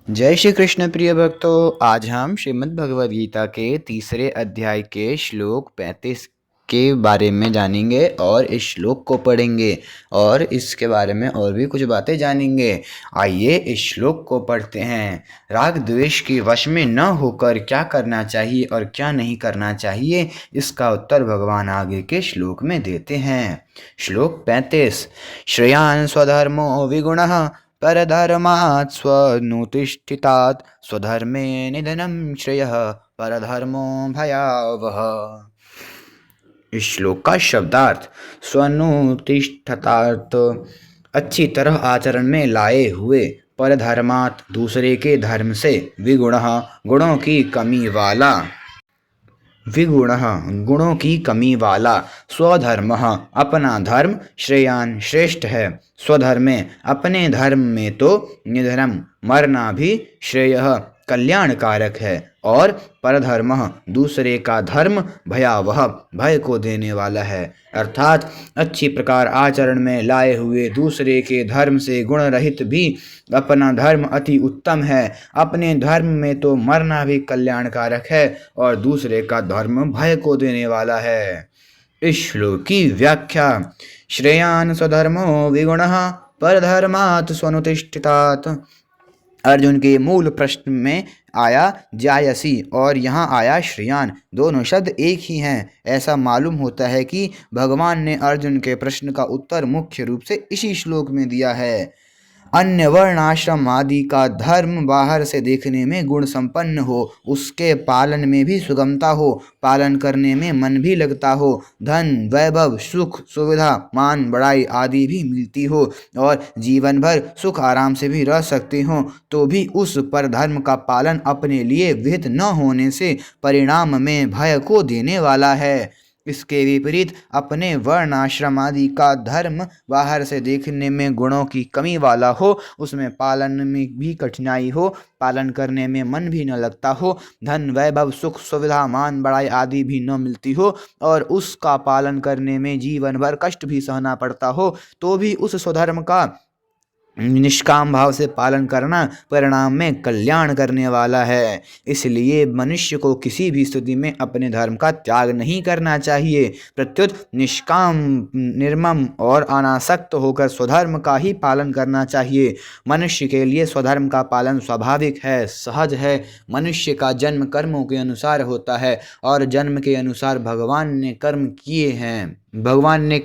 जय श्री कृष्ण प्रिय भक्तों। आज हम श्रीमद् भगवद गीता के तीसरे अध्याय के श्लोक 35 के बारे में जानेंगे और इस श्लोक को पढ़ेंगे और इसके बारे में और भी कुछ बातें जानेंगे। आइए इस श्लोक को पढ़ते हैं। राग द्वेष के वश में न होकर क्या करना चाहिए और क्या नहीं करना चाहिए, इसका उत्तर भगवान आगे के श्लोक में देते हैं। श्लोक 35। श्रेयान् स्वधर्मो विगुणः परधर्मात् स्वनुतिष्ठितात् स्वधर्मे निधनं श्रेयः परधर्मो भयावह। इस श्लोक का शब्दार्थ स्वनुतिष्ठतात् अच्छी तरह आचरण में लाए हुए, परधर्मात् दूसरे के धर्म से, विगुणः गुणों की कमी वाला, गुणों की कमी वाला, स्वधर्म अपना धर्म, श्रेयान श्रेष्ठ है, स्वधर्मे अपने धर्म में तो, निधनम मरना भी, श्रेयः कल्याणकारक है, और परधर्म दूसरे का धर्म, भयावह भय को देने वाला है। अर्थात अच्छी प्रकार आचरण में लाए हुए दूसरे के धर्म से गुण रहित भी अपना धर्म अति उत्तम है, अपने धर्म में तो मरना भी कल्याणकारक है और दूसरे का धर्म भय को देने वाला है। इस श्लोक की व्याख्या। श्रेयान् स्वधर्मो विगुणः परधर्मात् स्वनुतिष्ठितात्। अर्जुन के मूल प्रश्न में आया जायसी और यहाँ आया श्रेयान, दोनों शब्द एक ही हैं। ऐसा मालूम होता है कि भगवान ने अर्जुन के प्रश्न का उत्तर मुख्य रूप से इसी श्लोक में दिया है। अन्य वर्ण आश्रम आदि का धर्म बाहर से देखने में गुण संपन्न हो, उसके पालन में भी सुगमता हो, पालन करने में मन भी लगता हो, धन वैभव सुख सुविधा मान बड़ाई आदि भी मिलती हो और जीवन भर सुख आराम से भी रह सकते हो, तो भी उस पर धर्म का पालन अपने लिए विहित न होने से परिणाम में भय को देने वाला है। इसके विपरीत अपने वर्ण आश्रम आदि का धर्म बाहर से देखने में गुणों की कमी वाला हो, उसमें पालन में भी कठिनाई हो, पालन करने में मन भी न लगता हो, धन वैभव सुख सुविधा मान बड़ाई आदि भी न मिलती हो और उसका पालन करने में जीवन भर कष्ट भी सहना पड़ता हो, तो भी उस स्वधर्म का निष्काम भाव से पालन करना परिणाम में कल्याण करने वाला है। इसलिए मनुष्य को किसी भी स्थिति में अपने धर्म का त्याग नहीं करना चाहिए, प्रत्युत निष्काम निर्मम और अनासक्त होकर स्वधर्म का ही पालन करना चाहिए। मनुष्य के लिए स्वधर्म का पालन स्वाभाविक है, सहज है। मनुष्य का जन्म कर्मों के अनुसार होता है और जन्म के अनुसार भगवान ने कर्म किए हैं, भगवान ने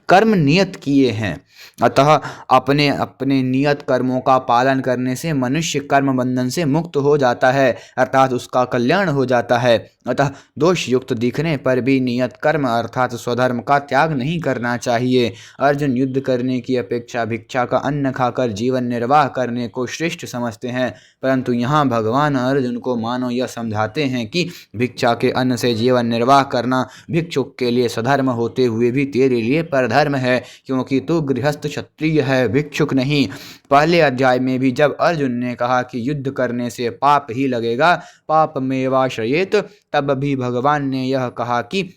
कर्म नियत किए हैं। अतः अपने अपने नियत कर्मों का पालन करने से मनुष्य कर्म बंधन से मुक्त हो जाता है, अर्थात उसका कल्याण हो जाता है। अतः दोष युक्त दिखने पर भी नियत कर्म अर्थात स्वधर्म का त्याग नहीं करना चाहिए। अर्जुन युद्ध करने की अपेक्षा भिक्षा का अन्न खाकर जीवन निर्वाह करने को श्रेष्ठ समझते हैं, परंतु यहाँ भगवान अर्जुन को मानो यह समझाते हैं कि भिक्षा के अन्न से जीवन निर्वाह करना भिक्षुक के लिए स्वधर्म होते हुए भी तेरे लिए परधर्म है, क्योंकि तू गृहस्थ क्षत्रिय है, भिक्षुक नहीं। पहले अध्याय में भी जब अर्जुन ने कहा कि युद्ध करने से पाप ही लगेगा, पाप मेवाश्रयेत, तब भी भगवान ने यह कहा कि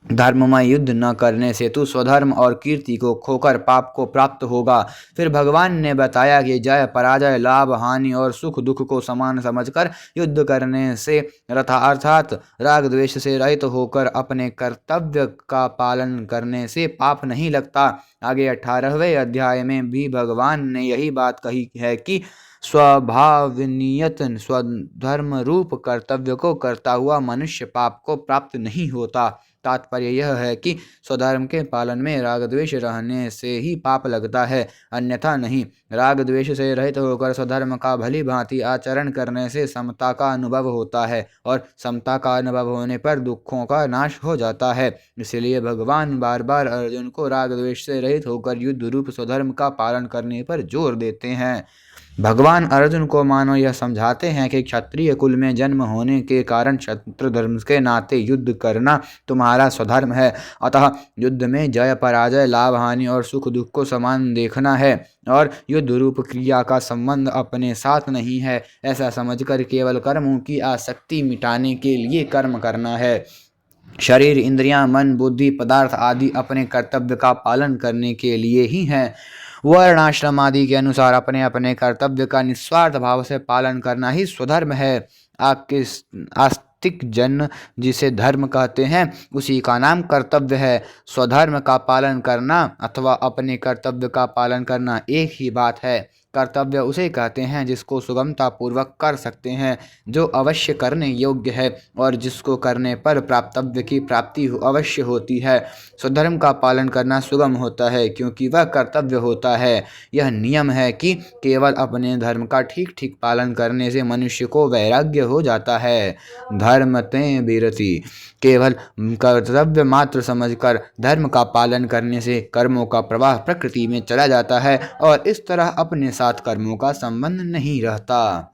धर्ममय युद्ध न करने से तू स्वधर्म और कीर्ति को खोकर पाप को प्राप्त होगा। फिर भगवान ने बताया कि जय पराजय लाभ हानि और सुख दुख को समान समझकर युद्ध करने से अर्थात राग द्वेष से रहित होकर अपने कर्तव्य का पालन करने से पाप नहीं लगता। आगे 18वें अध्याय में भी भगवान ने यही बात कही है कि स्वभावनियत स्वधर्म रूप कर्तव्य को करता हुआ मनुष्य पाप को प्राप्त नहीं होता। तात्पर्य यह है कि स्वधर्म के पालन में राग द्वेष रहने से ही पाप लगता है, अन्यथा नहीं। राग द्वेष से रहित होकर स्वधर्म का भली भांति आचरण करने से समता का अनुभव होता है और समता का अनुभव होने पर दुखों का नाश हो जाता है। इसलिए भगवान बार बार अर्जुन को राग द्वेष से रहित होकर युद्ध रूप स्वधर्म का पालन करने पर जोर देते हैं। भगवान अर्जुन को मानो यह समझाते हैं कि क्षत्रिय कुल में जन्म होने के कारण क्षत्रिय धर्म के नाते युद्ध करना तुम्हारा स्वधर्म है। अतः युद्ध में जय पराजय लाभ हानि और सुख दुख को समान देखना है और युद्ध रूप क्रिया का संबंध अपने साथ नहीं है, ऐसा समझकर केवल कर्मों की आसक्ति मिटाने के लिए कर्म करना है। शरीर इंद्रियां मन बुद्धि पदार्थ आदि अपने कर्तव्य का पालन करने के लिए ही हैं। वर्णाश्रम आदि के अनुसार अपने अपने कर्तव्य का निस्वार्थ भाव से पालन करना ही स्वधर्म है। आपके आस्तिक जन जिसे धर्म कहते हैं उसी का नाम कर्तव्य है। स्वधर्म का पालन करना अथवा अपने कर्तव्य का पालन करना एक ही बात है। कर्तव्य उसे कहते हैं जिसको सुगमतापूर्वक कर सकते हैं, जो अवश्य करने योग्य है और जिसको करने पर प्राप्तव्य की प्राप्ति अवश्य होती है। स्वधर्म का पालन करना सुगम होता है क्योंकि वह कर्तव्य होता है। यह नियम है कि केवल अपने धर्म का ठीक ठीक पालन करने से मनुष्य को वैराग्य हो जाता है। धर्म ते विरति, केवल कर्तव्य मात्र समझकर धर्म का पालन करने से कर्मों का प्रवाह प्रकृति में चला जाता है और इस तरह अपने साथ कर्मों का संबंध नहीं रहता।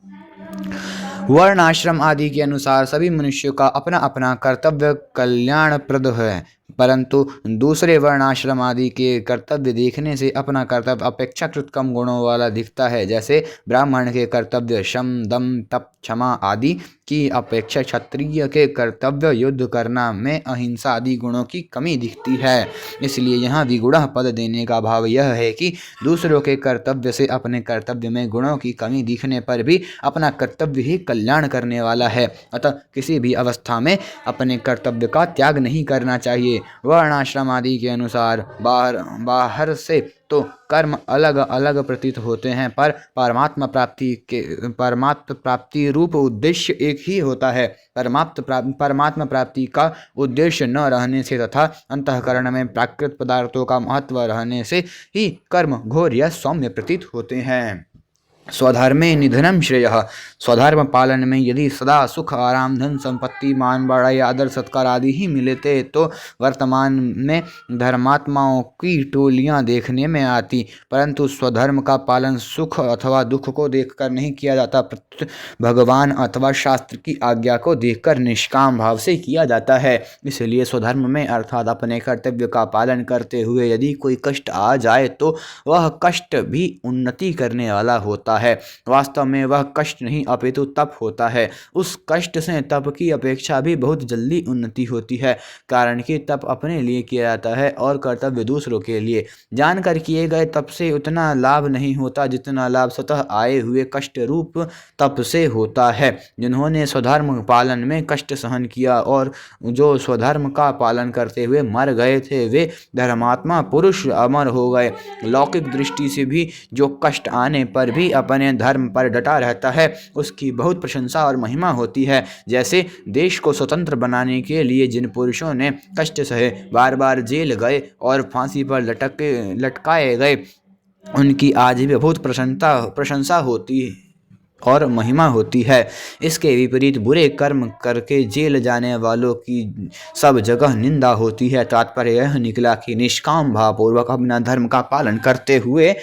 वर्ण आश्रम आदि के अनुसार सभी मनुष्यों का अपना अपना कर्तव्य कल्याणप्रद है, परंतु दूसरे वर्णाश्रम आदि के कर्तव्य देखने से अपना कर्तव्य अपेक्षाकृत कम गुणों वाला दिखता है। जैसे ब्राह्मण के कर्तव्य शम दम तप क्षमा आदि की अपेक्षा क्षत्रिय के कर्तव्य युद्ध करना में अहिंसा आदि गुणों की कमी दिखती है। इसलिए यहाँ विगुणः पद देने का भाव यह है कि दूसरों के कर्तव्य से अपने कर्तव्य में गुणों की कमी दिखने पर भी अपना कर्तव्य ही कल्याण करने वाला है। अतः किसी भी अवस्था में अपने कर्तव्य का त्याग नहीं करना चाहिए। वर्णाश्रम आदि के अनुसार बाहर से तो कर्म अलग अलग प्रतीत होते हैं, पर परमात्मा प्राप्ति रूप उद्देश्य एक ही होता है। परमात्मा प्राप्ति का उद्देश्य न रहने से तथा अंतःकरण में प्राकृत पदार्थों का महत्व रहने से ही कर्म घोर या सौम्य प्रतीत होते हैं। स्वधर्मे निधनम श्रेयः, स्वधर्म पालन में यदि सदा सुख आराम धन संपत्ति मान बड़ाई आदर सत्कार आदि ही मिलते तो वर्तमान में धर्मात्माओं की टोलियां देखने में आती, परंतु स्वधर्म का पालन सुख अथवा दुख को देखकर नहीं किया जाता, भगवान अथवा शास्त्र की आज्ञा को देखकर निष्काम भाव से किया जाता है। इसलिए स्वधर्म में अर्थात अपने कर्तव्य का पालन करते हुए यदि कोई कष्ट आ जाए तो वह कष्ट भी उन्नति करने वाला होता है। वास्तव में वह कष्ट नहीं अपितु तप होता है। उस कष्ट से तप की अपेक्षा भी बहुत जल्दी उन्नति होती है, कारण कि तप अपने लिए किया जाता है और कर्तव्य दूसरों के लिए। जानकर किए गए तप से उतना लाभ नहीं होता जितना लाभ स्वतः आए हुए कष्ट रूप तप से होता है। जिन्होंने स्वधर्म पालन में कष्ट सहन किया और जो स्वधर्म का पालन करते हुए मर गए थे वे धर्मात्मा पुरुष अमर हो गए। लौकिक दृष्टि से भी जो कष्ट आने पर भी अपने धर्म पर डटा रहता है उसकी बहुत प्रशंसा और महिमा होती है। जैसे देश को स्वतंत्र बनाने के लिए जिन पुरुषों ने कष्ट सहे, बार बार जेल गए और फांसी पर लटकाए गए, उनकी आज भी बहुत प्रशंसा होती और महिमा होती है। इसके विपरीत बुरे कर्म करके जेल जाने वालों की सब जगह निंदा होती है। तात्पर्य यह निकला कि निष्काम भावपूर्वक अपना धर्म का पालन करते हुए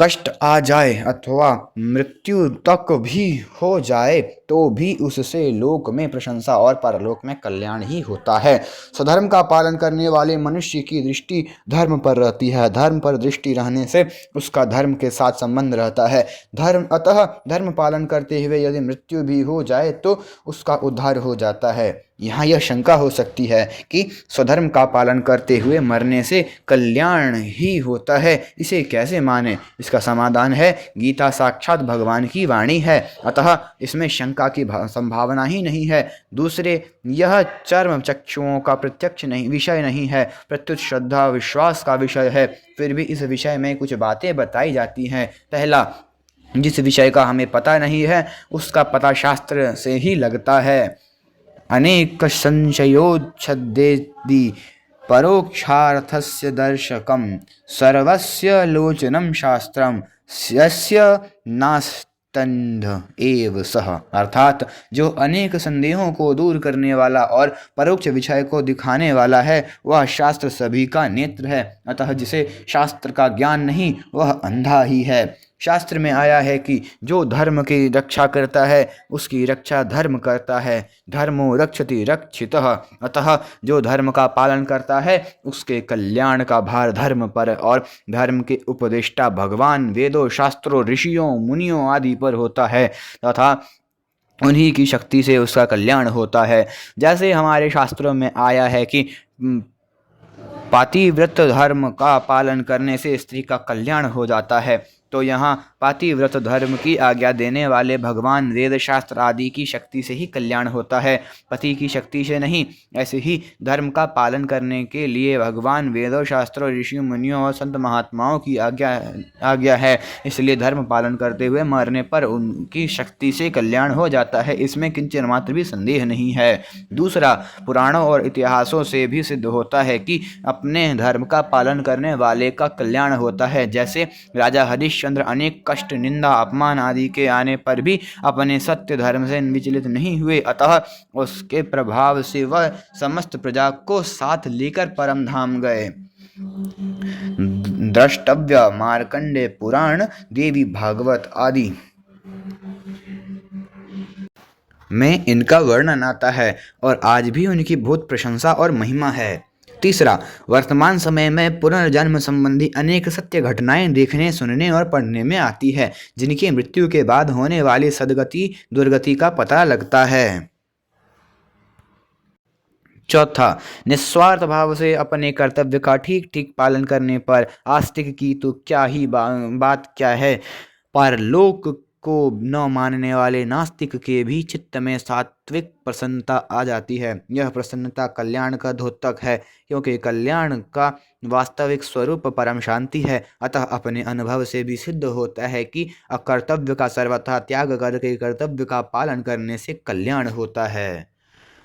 कष्ट आ जाए अथवा मृत्यु तक भी हो जाए तो भी उससे लोक में प्रशंसा और परलोक में कल्याण ही होता है। स्वधर्म का पालन करने वाले मनुष्य की दृष्टि धर्म पर रहती है। धर्म पर दृष्टि रहने से उसका धर्म के साथ संबंध रहता है। अतः धर्म पालन करते हुए यदि मृत्यु भी हो जाए तो उसका उद्धार हो जाता है। यहाँ यह शंका हो सकती है कि स्वधर्म का पालन करते हुए मरने से कल्याण ही होता है, इसे कैसे माने? इसका समाधान है गीता साक्षात भगवान की वाणी है, अतः इसमें शंका की संभावना ही नहीं है। दूसरे, यह चर्म चक्षुओं का प्रत्यक्ष विषय नहीं है, प्रत्युत श्रद्धा विश्वास का विषय है। फिर भी इस विषय में कुछ बातें बताई जाती हैं। पहला, जिस विषय का हमें पता नहीं है उसका पता शास्त्र से ही लगता है। अनेक संशयोच्छेदेति परोक्षार्थस्य दर्शकम सर्वस्य लोचनम शास्त्रम यस्य नास्तंध एव सह, अर्थात जो अनेक संदेहों को दूर करने वाला और परोक्ष विषय को दिखाने वाला है वह शास्त्र सभी का नेत्र है। अतः जिसे शास्त्र का ज्ञान नहीं वह अंधा ही है। शास्त्र में आया है कि जो धर्म की रक्षा करता है उसकी रक्षा धर्म करता है। धर्मो रक्षति रक्षितः, अतः जो धर्म का पालन करता है उसके कल्याण का भार धर्म पर और धर्म के उपदेष्टा भगवान वेदों शास्त्रों ऋषियों मुनियों आदि पर होता है तथा उन्हीं की शक्ति से उसका कल्याण होता है। जैसे हमारे शास्त्रों में आया है कि पातिव्रत धर्म का पालन करने से स्त्री का कल्याण हो जाता है। तो यहाँ पातिव्रत धर्म की आज्ञा देने वाले भगवान वेद शास्त्र आदि की शक्ति से ही कल्याण होता है, पति की शक्ति से नहीं। ऐसे ही धर्म का पालन करने के लिए भगवान वेदों शास्त्रों ऋषि मुनियों और संत महात्माओं की आज्ञा है। इसलिए धर्म पालन करते हुए मरने पर उनकी शक्ति से कल्याण हो जाता है, इसमें किंचन मात्र भी संदेह नहीं है। दूसरा, पुराणों और इतिहासों से भी सिद्ध होता है कि अपने धर्म का पालन करने वाले का कल्याण होता है। जैसे राजा हरिश्चंद्र अनेक कष्ट, निंदा, अपमान आदि के आने पर भी अपने सत्य धर्म से विचलित नहीं हुए, अतः उसके प्रभाव से वह समस्त प्रजा को साथ लेकर परम धाम गए। द्रष्टव्य मार्कंडे पुराण, देवी भागवत आदि में इनका वर्णन आता है और आज भी उनकी बहुत प्रशंसा और महिमा है। तीसरा, वर्तमान समय में पुनर्जन्म संबंधी अनेक सत्य घटनाएं देखने, सुनने और पढ़ने में आती है, जिनकी मृत्यु के बाद होने वाली सद्गति दुर्गति का पता लगता है। चौथा, निस्वार्थ भाव से अपने कर्तव्य का ठीक ठीक पालन करने पर आस्तिक की तो क्या ही बात क्या है, परलोक को न मानने वाले नास्तिक के भी चित्त में सात्विक प्रसन्नता आ जाती है। यह प्रसन्नता कल्याण का द्योतक है, क्योंकि कल्याण का वास्तविक स्वरूप परम शांति है। अतः अपने अनुभव से भी सिद्ध होता है कि अकर्तव्य का सर्वथा त्याग करके कर्तव्य का पालन करने से कल्याण होता है।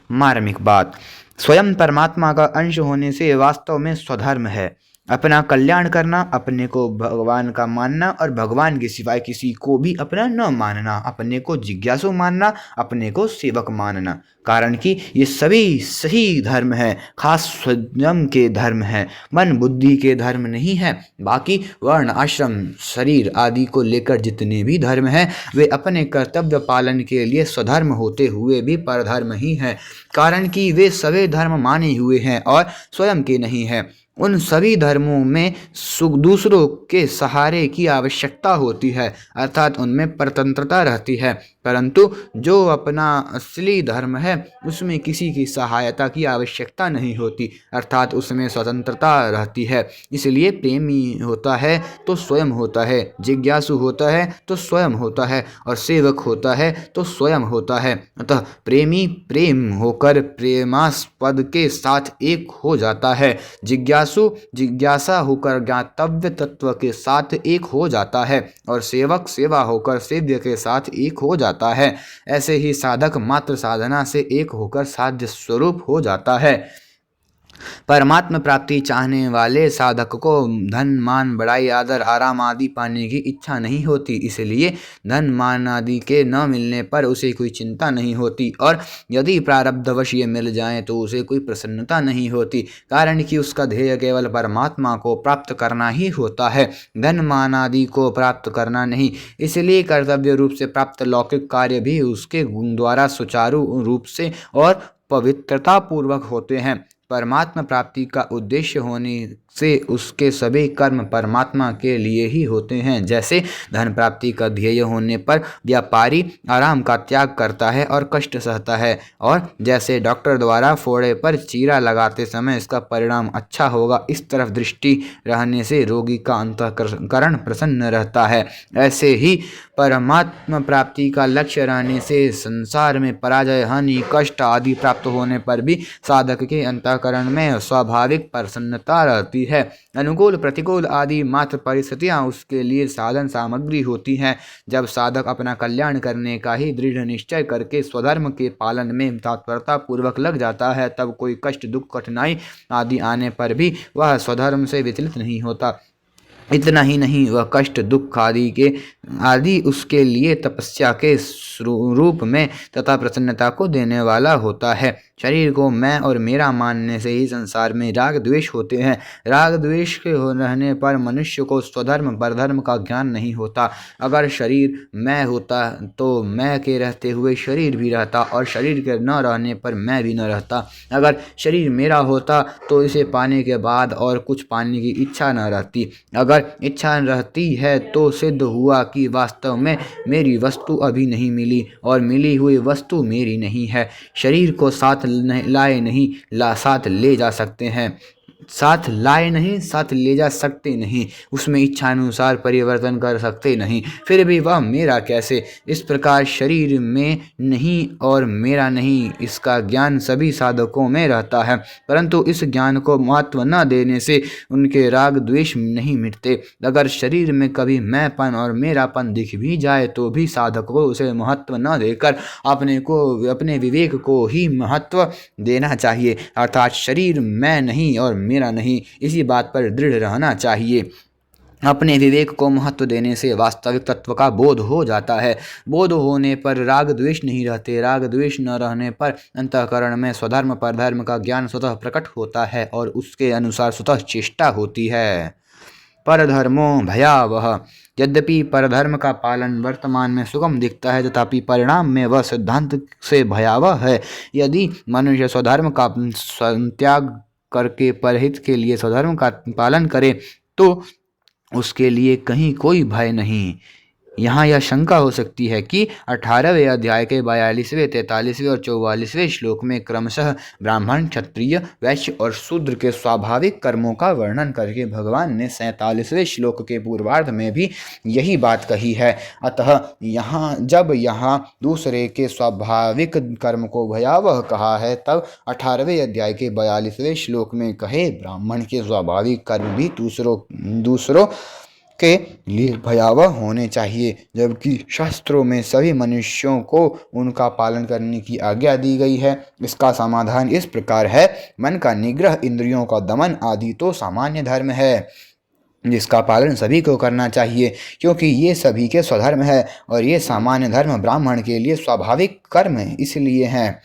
मार्मिक बात, स्वयं परमात्मा का अंश होने से वास्तव में स्वधर्म है। अपना कल्याण करना, अपने को भगवान का मानना और भगवान के सिवाय किसी को भी अपना न मानना, अपने को जिज्ञासु मानना, अपने को सेवक मानना। कारण कि ये सभी सही धर्म है, खास स्वयं के धर्म है, मन बुद्धि के धर्म नहीं है। बाकी वर्ण, आश्रम, शरीर आदि को लेकर जितने भी धर्म हैं वे अपने कर्तव्य पालन के लिए स्वधर्म होते हुए भी परधर्म ही हैं, कारण कि वे सभी धर्म माने हुए हैं और स्वयं के नहीं हैं। उन सभी धर्मों में दूसरों के सहारे की आवश्यकता होती है, अर्थात उनमें परतंत्रता रहती है, परंतु जो अपना असली धर्म है उसमें किसी की सहायता की आवश्यकता नहीं होती, अर्थात उसमें स्वतंत्रता रहती है। इसलिए प्रेमी होता है तो स्वयं होता है, जिज्ञासु होता है तो स्वयं होता है और सेवक होता है तो स्वयं होता है। अतः प्रेमी प्रेम होकर प्रेमास्पद के साथ एक हो जाता है, जिज्ञासा होकर ज्ञातव्य तत्व के साथ एक हो जाता है और सेवक सेवा होकर सेव्य के साथ एक हो जाता है। ऐसे ही साधक मात्र साधना से एक होकर साध्य स्वरूप हो जाता है। परमात्म प्राप्ति चाहने वाले साधक को धन, मान, बड़ाई, आदर, आराम आदि पाने की इच्छा नहीं होती, इसलिए धन, मान आदि के न मिलने पर उसे कोई चिंता नहीं होती और यदि प्रारब्धवश ये मिल जाए तो उसे कोई प्रसन्नता नहीं होती, कारण कि उसका ध्येय केवल परमात्मा को प्राप्त करना ही होता है, धन मान आदि को प्राप्त करना नहीं। इसलिए कर्तव्य रूप से प्राप्त लौकिक कार्य भी उसके गुण द्वारा सुचारू रूप से और पवित्रता पूर्वक होते हैं। परमात्मा प्राप्ति का उद्देश्य होने से उसके सभी कर्म परमात्मा के लिए ही होते हैं। जैसे धन प्राप्ति का ध्येय होने पर व्यापारी आराम का त्याग करता है और कष्ट सहता है, और जैसे डॉक्टर द्वारा फोड़े पर चीरा लगाते समय इसका परिणाम अच्छा होगा, इस तरफ दृष्टि रहने से रोगी का अंतःकरण प्रसन्न रहता है। ऐसे ही परमात्मा प्राप्ति का लक्ष्य रहने से संसार में पराजय, हानि, कष्ट आदि प्राप्त होने पर भी साधक के अंतःकरण में स्वाभाविक प्रसन्नता रहती है। अनुकूल प्रतिकूल आदि मात्र परिस्थितियां उसके लिए साधन सामग्री होती हैं। जब साधक अपना कल्याण करने का ही दृढ़ निश्चय करके स्वधर्म के पालन में तत्परता पूर्वक लग जाता है, तब कोई कष्ट, दुख, कठिनाई आदि आने पर भी वह स्वधर्म से विचलित नहीं होता। इतना ही नहीं, वह कष्ट, दुख आदि उसके लिए तपस्या के रूप में तथा प्रसन्नता को देने वाला होता है। शरीर को मैं और मेरा मानने से ही संसार में राग द्वेष होते हैं। राग द्वेष के रहने पर मनुष्य को स्वधर्म परधर्म का ज्ञान नहीं होता। अगर शरीर मैं होता तो मैं के रहते हुए शरीर भी रहता और शरीर के न रहने पर मैं भी न रहता। अगर शरीर मेरा होता तो इसे पाने के बाद और कुछ पाने की इच्छा न रहती। अगर इच्छा रहती है तो सिद्ध हुआ कि वास्तव में मेरी वस्तु अभी नहीं मिली और मिली हुई वस्तु मेरी नहीं है। शरीर को साथ लाए नहीं, साथ ले जा सकते हैं। साथ लाए नहीं, साथ ले जा सकते नहीं, उसमें इच्छानुसार परिवर्तन कर सकते नहीं, फिर भी वह मेरा कैसे। इस प्रकार शरीर में नहीं और मेरा नहीं, इसका ज्ञान सभी साधकों में रहता है, परंतु इस ज्ञान को महत्व न देने से उनके राग द्वेष नहीं मिटते। अगर शरीर में कभी मैंपन और मेरापन दिख भी जाए तो भी साधक को उसे महत्व न देकर अपने विवेक को ही महत्व देना चाहिए, अर्थात शरीर मैं नहीं और मेरा नहीं, इसी बात पर दृढ़ रहना चाहिए। अपने विवेक को महत्व देने से वास्तविक तत्व का बोध हो जाता है। बोध होने पर राग द्वेष नहीं रहते, राग द्वेष न रहने पर अंतःकरण में स्वधर्म परधर्म का ज्ञान स्वतः प्रकट होता है और उसके अनुसार स्वतः चेष्टा होती है। परधर्मो भयावह। यद्यपि परधर्म का पालन वर्तमान में सुगम दिखता है, तथापि परिणाम में वह सिद्धांत से भयावह है। यदि मनुष्य स्वधर्म का त्याग करके परहित के लिए स्वधर्म का पालन करे तो उसके लिए कहीं कोई भय नहीं। यहाँ यह शंका हो सकती है कि 18वें अध्याय के 42वें, 43वें और 44वें श्लोक में क्रमशः ब्राह्मण, क्षत्रिय, वैश्य और शूद्र के स्वाभाविक कर्मों का वर्णन करके भगवान ने 47वें श्लोक के पूर्वार्ध में भी यही बात कही है। अतः यहाँ दूसरे के स्वाभाविक कर्म को भयावह कहा है, तब 18वें अध्याय के 42वें श्लोक में कहे ब्राह्मण के स्वाभाविक कर्म भी दूसरों के लिए भयावह होने चाहिए, जबकि शास्त्रों में सभी मनुष्यों को उनका पालन करने की आज्ञा दी गई है। इसका समाधान इस प्रकार है, मन का निग्रह, इंद्रियों का दमन आदि तो सामान्य धर्म है जिसका पालन सभी को करना चाहिए, क्योंकि ये सभी के स्वधर्म है, और ये सामान्य धर्म ब्राह्मण के लिए स्वाभाविक कर्म इसलिए हैं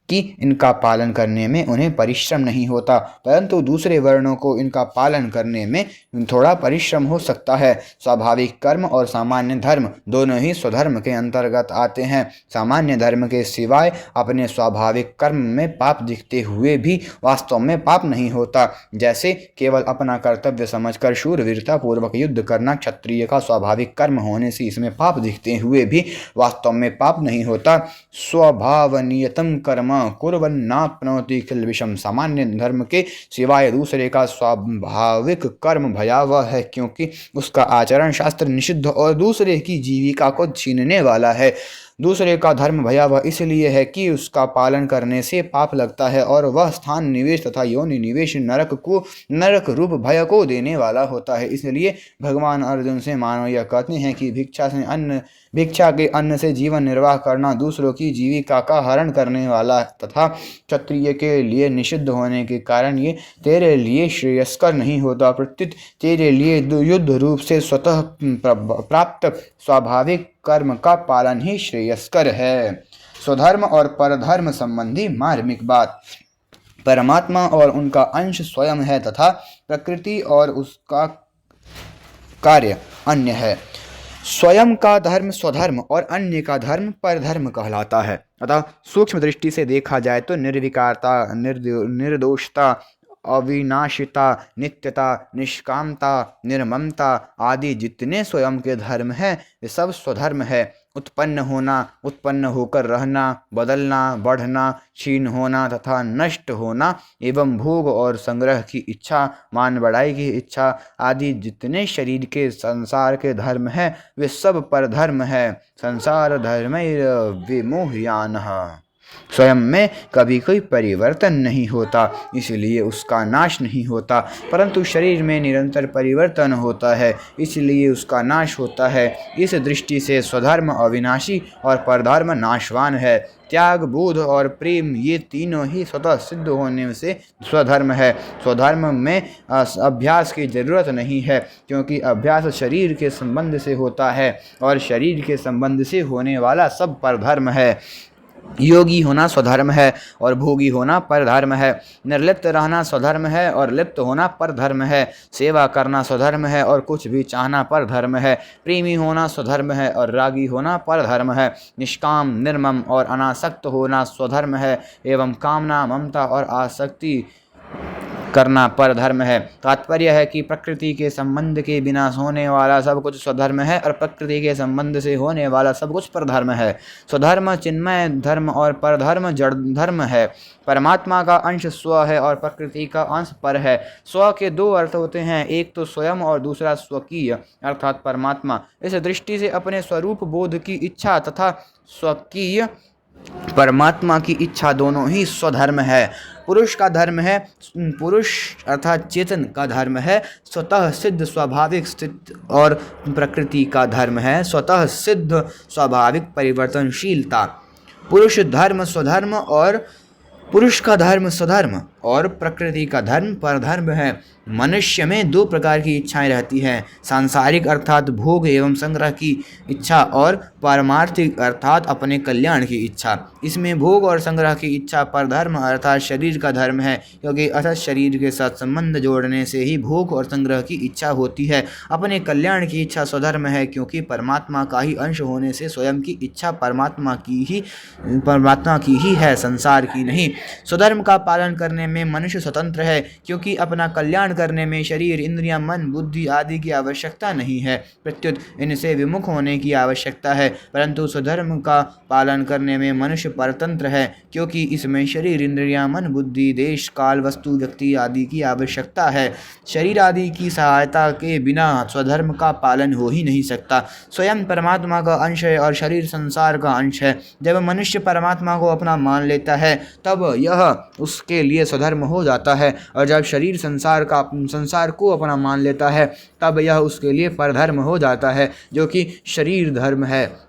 कि इनका पालन करने में उन्हें परिश्रम नहीं होता, परंतु दूसरे वर्णों को इनका पालन करने में थोड़ा परिश्रम हो सकता है। स्वाभाविक कर्म और सामान्य धर्म दोनों ही स्वधर्म के अंतर्गत आते हैं। सामान्य धर्म के सिवाय अपने स्वाभाविक कर्म में पाप दिखते हुए भी वास्तव में पाप नहीं होता। जैसे केवल अपना कर्तव्य समझकर शूरवीरता पूर्वक युद्ध करना क्षत्रिय का स्वाभाविक कर्म होने से इसमें पाप दिखते हुए भी वास्तव में पाप नहीं होता। स्वभावनियतम कर्म कुर्वन्नाप्नोति किल विषम। सामान्य धर्म के सिवाय दूसरे का स्वाभाविक कर्म भयावह है, क्योंकि उसका आचरण शास्त्र निषिद्ध और दूसरे की जीविका को छीनने वाला है। दूसरे का धर्म भयावह इसलिए है कि उसका पालन करने से पाप लगता है और वह स्थान निवेश तथा योनि निवेश नरक रूप भय को देने वाला होता है। इसलिए भगवान अर्जुन से मानो यह कहते हैं कि भिक्षा के अन्न से जीवन निर्वाह करना दूसरों की जीविका का हरण करने वाला तथा क्षत्रिय के लिए निषिद्ध होने के कारण ये तेरे लिए श्रेयस्कर नहीं होता, प्रत्युत तेरे लिए युद्ध रूप से स्वतः प्राप्त स्वाभाविक कर्म का पालन ही श्रेयस्कर है। स्वधर्म और परधर्म संबंधी मार्मिक बात। परमात्मा और उनका अंश स्वयं है तथा प्रकृति और उसका कार्य अन्य है। स्वयं का धर्म स्वधर्म और अन्य का धर्म परधर्म कहलाता है। अतः सूक्ष्म दृष्टि से देखा जाए तो निर्विकारता, निर्दोषता, अविनाशिता, नित्यता, निष्कामता, निर्ममता आदि जितने स्वयं के धर्म हैं वे सब स्वधर्म है। उत्पन्न होना, उत्पन्न होकर रहना, बदलना, बढ़ना, क्षीण होना तथा नष्ट होना एवं भोग और संग्रह की इच्छा, मान बढ़ाई की इच्छा आदि जितने शरीर के संसार के धर्म हैं वे सब परधर्म है। संसार धर्म विमोह्यानः। स्वयं में कभी कोई परिवर्तन नहीं होता, इसलिए उसका नाश नहीं होता, परंतु शरीर में निरंतर परिवर्तन होता है, इसलिए उसका नाश होता है। इस दृष्टि से स्वधर्म अविनाशी और परधर्म नाशवान है। त्याग, बोध और प्रेम ये तीनों ही स्वतः सिद्ध होने से स्वधर्म है। स्वधर्म में अभ्यास की जरूरत नहीं है, क्योंकि अभ्यास शरीर के संबंध से होता है और शरीर के संबंध से होने वाला सब परधर्म है। योगी होना स्वधर्म है और भोगी होना परधर्म है। निर्लिप्त रहना स्वधर्म है और लिप्त होना परधर्म है। सेवा करना स्वधर्म है और कुछ भी चाहना परधर्म है। प्रेमी होना स्वधर्म है और रागी होना परधर्म है। निष्काम, निर्मम और अनासक्त होना स्वधर्म है एवं कामना, ममता और आसक्ति करना परधर्म है। तात्पर्य है कि प्रकृति के संबंध के बिना होने वाला सब कुछ स्वधर्म है और प्रकृति के संबंध से होने वाला सब कुछ परधर्म है। स्वधर्म चिन्मय धर्म और परधर्म जड़ धर्म है। परमात्मा का अंश स्व है और प्रकृति का अंश पर है। स्व के दो अर्थ होते हैं, एक तो स्वयं और दूसरा स्वकीय अर्थात परमात्मा। इस दृष्टि से अपने स्वरूप बोध की इच्छा तथा स्वकीय परमात्मा की इच्छा दोनों ही स्वधर्म है। पुरुष का धर्म है, पुरुष अर्थात चेतन का धर्म है स्वतः सिद्ध स्वाभाविक स्थित और प्रकृति का धर्म है स्वतः सिद्ध स्वाभाविक परिवर्तनशीलता। पुरुष धर्म स्वधर्म और पुरुष का धर्म स्वधर्म और प्रकृति का धर्म परधर्म है। मनुष्य में दो प्रकार की इच्छाएं रहती हैं, सांसारिक अर्थात भोग एवं संग्रह की इच्छा और पारमार्थिक अर्थात अपने कल्याण की इच्छा। इसमें भोग और संग्रह की इच्छा परधर्म अर्थात शरीर का धर्म है, क्योंकि अर्थात शरीर के साथ संबंध जोड़ने से ही भोग और संग्रह की इच्छा होती है। अपने कल्याण की इच्छा स्वधर्म है, क्योंकि परमात्मा का ही अंश होने से स्वयं की इच्छा परमात्मा की ही है, संसार की नहीं। स्वधर्म का पालन करने में मनुष्य स्वतंत्र है, क्योंकि अपना कल्याण करने में शरीर इंद्रियां मन बुद्धि आदि की आवश्यकता नहीं है, प्रत्युत इनसे विमुख होने की आवश्यकता है। परंतु स्वधर्म का पालन करने में मनुष्य परतंत्र है, क्योंकि इसमें शरीर इंद्रियां मन बुद्धि देश काल वस्तु व्यक्ति आदि की आवश्यकता है। शरीर आदि की सहायता के बिना स्वधर्म का पालन हो ही नहीं सकता। स्वयं परमात्मा का अंश है और शरीर संसार का अंश है। जब मनुष्य परमात्मा को अपना मान लेता है तब यह उसके लिए स्वधर्म हो जाता है, और जब शरीर संसार को अपना मान लेता है तब यह उसके लिए परधर्म हो जाता है, जो कि शरीर धर्म है।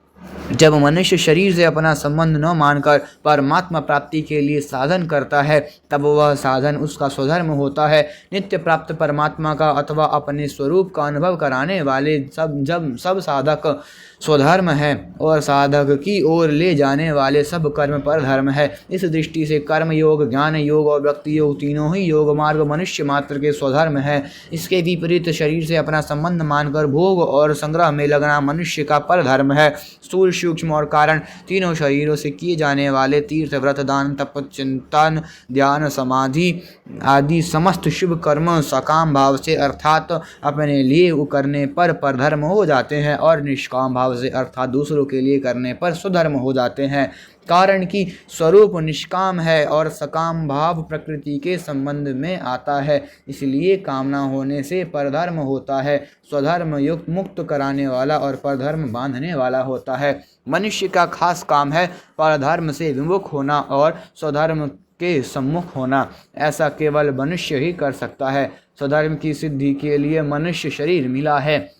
जब मनुष्य शरीर से अपना संबंध न मानकर परमात्मा प्राप्ति के लिए साधन करता है तब वह साधन उसका स्वधर्म होता है। नित्य प्राप्त परमात्मा का अथवा अपने स्वरूप का अनुभव कराने वाले सब साधक स्वधर्म है और साधक की ओर ले जाने वाले सब कर्म परधर्म है। इस दृष्टि से कर्म योग ज्ञान योग और भक्ति योग तीनों ही योग मार्ग मनुष्य मात्र के स्वधर्म है। इसके विपरीत शरीर से अपना संबंध मानकर भोग और संग्रह में लगना मनुष्य का परधर्म है। स्थूल सूक्ष्म और कारण तीनों शरीरों से किए जाने वाले तीर्थ व्रत दान तप चिंतन ध्यान समाधि आदि समस्त शुभ कर्म सकाम भाव से अर्थात अपने लिए करने पर परधर्म हो जाते हैं और निष्काम भाव से अर्थात दूसरों के लिए करने पर स्वधर्म हो जाते हैं। कारण कि स्वरूप निष्काम है और सकाम भाव प्रकृति के संबंध में आता है, इसलिए कामना होने से परधर्म होता है। स्वधर्म युक्त मुक्त कराने वाला और परधर्म बांधने वाला होता है। मनुष्य का खास काम है परधर्म से विमुख होना और स्वधर्म के सम्मुख होना। ऐसा केवल मनुष्य ही कर सकता है। स्वधर्म की सिद्धि के लिए मनुष्य शरीर मिला है।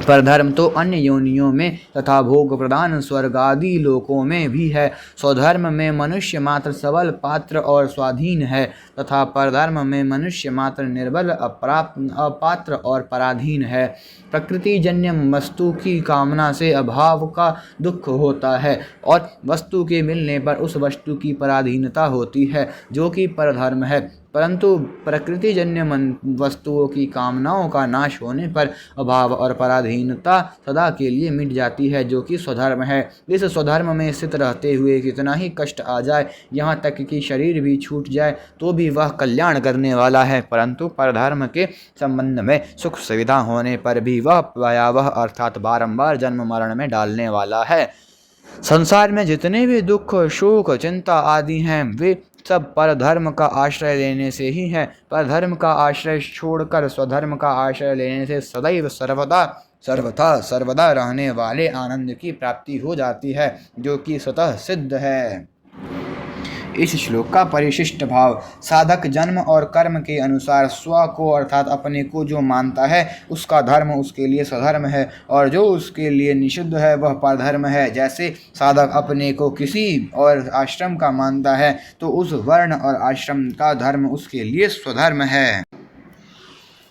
परधर्म तो अन्य योनियों में तथा भोग प्रदान स्वर्ग आदि लोकों में भी है। स्वधर्म में मनुष्य मात्र सबल पात्र और स्वाधीन है तथा परधर्म में मनुष्य मात्र निर्बल अपात्र और पराधीन है। प्रकृति जन्य वस्तु की कामना से अभाव का दुख होता है और वस्तु के मिलने पर उस वस्तु की पराधीनता होती है, जो कि परधर्म है। परंतु प्रकृतिजन्य वस्तुओं की कामनाओं का नाश होने पर अभाव और पराधीनता सदा के लिए मिट जाती है, जो कि स्वधर्म है। इस स्वधर्म में स्थित रहते हुए कितना ही कष्ट आ जाए, यहाँ तक कि शरीर भी छूट जाए, तो भी वह कल्याण करने वाला है। परंतु परधर्म के संबंध में सुख सुविधा होने पर भी वह भयावह अर्थात बारंबार जन्म मरण में डालने वाला है। संसार में जितने भी दुख शोक चिंता आदि हैं वे सब परधर्म का आश्रय लेने से ही है। परधर्म का आश्रय छोड़कर स्वधर्म का आश्रय लेने से सदैव सर्वदा रहने वाले आनंद की प्राप्ति हो जाती है, जो कि स्वतः सिद्ध है। इस श्लोक का परिशिष्ट भाव साधक जन्म और कर्म के अनुसार स्व को अर्थात अपने को जो मानता है उसका धर्म उसके लिए स्वधर्म है और जो उसके लिए निषिद्ध है वह परधर्म है। जैसे साधक अपने को किसी और आश्रम का मानता है तो उस वर्ण और आश्रम का धर्म उसके लिए स्वधर्म है।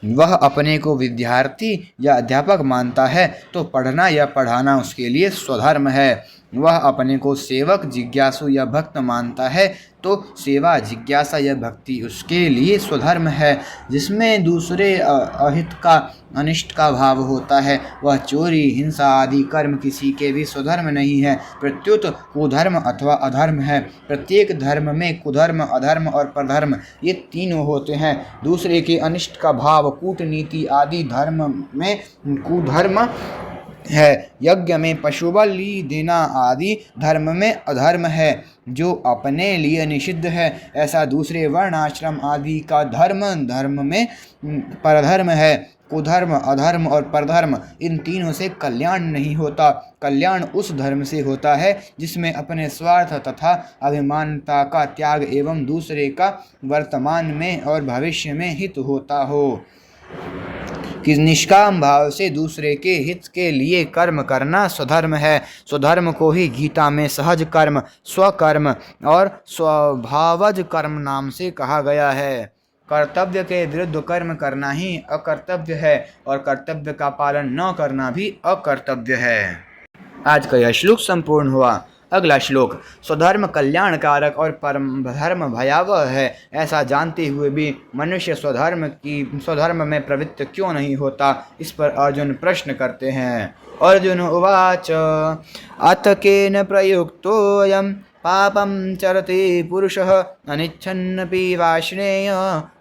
वह अपने को विद्यार्थी या अध्यापक मानता है तो पढ़ना या पढ़ाना उसके लिए स्वधर्म है। वह अपने को सेवक, जिज्ञासु या भक्त मानता है तो सेवा, जिज्ञासा या भक्ति उसके लिए स्वधर्म है। जिसमें दूसरे अहित का, अनिष्ट का भाव होता है, वह चोरी, हिंसा आदि कर्म किसी के भी स्वधर्म नहीं है, प्रत्युत कुधर्म अथवा अधर्म है। प्रत्येक धर्म में कुधर्म, अधर्म और परधर्म ये तीनों होते हैं। दूसरे के अनिष्ट का भाव, कूटनीति आदि धर्म में कुधर्म है। यज्ञ में पशुबलि देना आदि धर्म में अधर्म है, जो अपने लिए निषिद्ध है। ऐसा दूसरे वर्ण, आश्रम आदि का धर्म, धर्म में परधर्म है। कुधर्म, अधर्म और परधर्म इन तीनों से कल्याण नहीं होता। कल्याण उस धर्म से होता है जिसमें अपने स्वार्थ तथा अभिमानता का त्याग एवं दूसरे का वर्तमान में और भविष्य में हित होता हो। कि निष्काम भाव से दूसरे के हित के लिए कर्म करना स्वधर्म है। स्वधर्म को ही गीता में सहज कर्म, स्वकर्म और स्वभावज कर्म नाम से कहा गया है। कर्तव्य के विरुद्ध कर्म करना ही अकर्तव्य है और कर्तव्य का पालन न करना भी अकर्तव्य है। आज का यह श्लोक संपूर्ण हुआ। अगला श्लोक। स्वधर्म कल्याणकारक और परम धर्म भयावह है, ऐसा जानते हुए भी मनुष्य स्वधर्म में प्रवृत्त क्यों नहीं होता? इस पर अर्जुन प्रश्न करते हैं। अर्जुन उवाच अथ केन प्रयुक्तोऽयं पापं चरते पुरुषः अनिच्छन्नपि वाष्णेय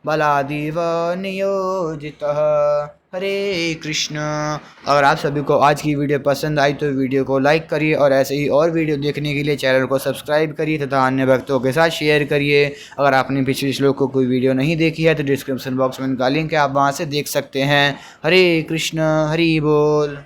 बलादिव नियोजितः। हरे कृष्ण। अगर आप सभी को आज की वीडियो पसंद आई तो वीडियो को लाइक करिए और ऐसे ही और वीडियो देखने के लिए चैनल को सब्सक्राइब करिए तथा अन्य भक्तों के साथ शेयर करिए। अगर आपने पिछले श्लोक को कोई वीडियो नहीं देखी है तो डिस्क्रिप्शन बॉक्स में इनका लिंक है, आप वहां से देख सकते हैं। हरे कृष्ण, हरि बोल।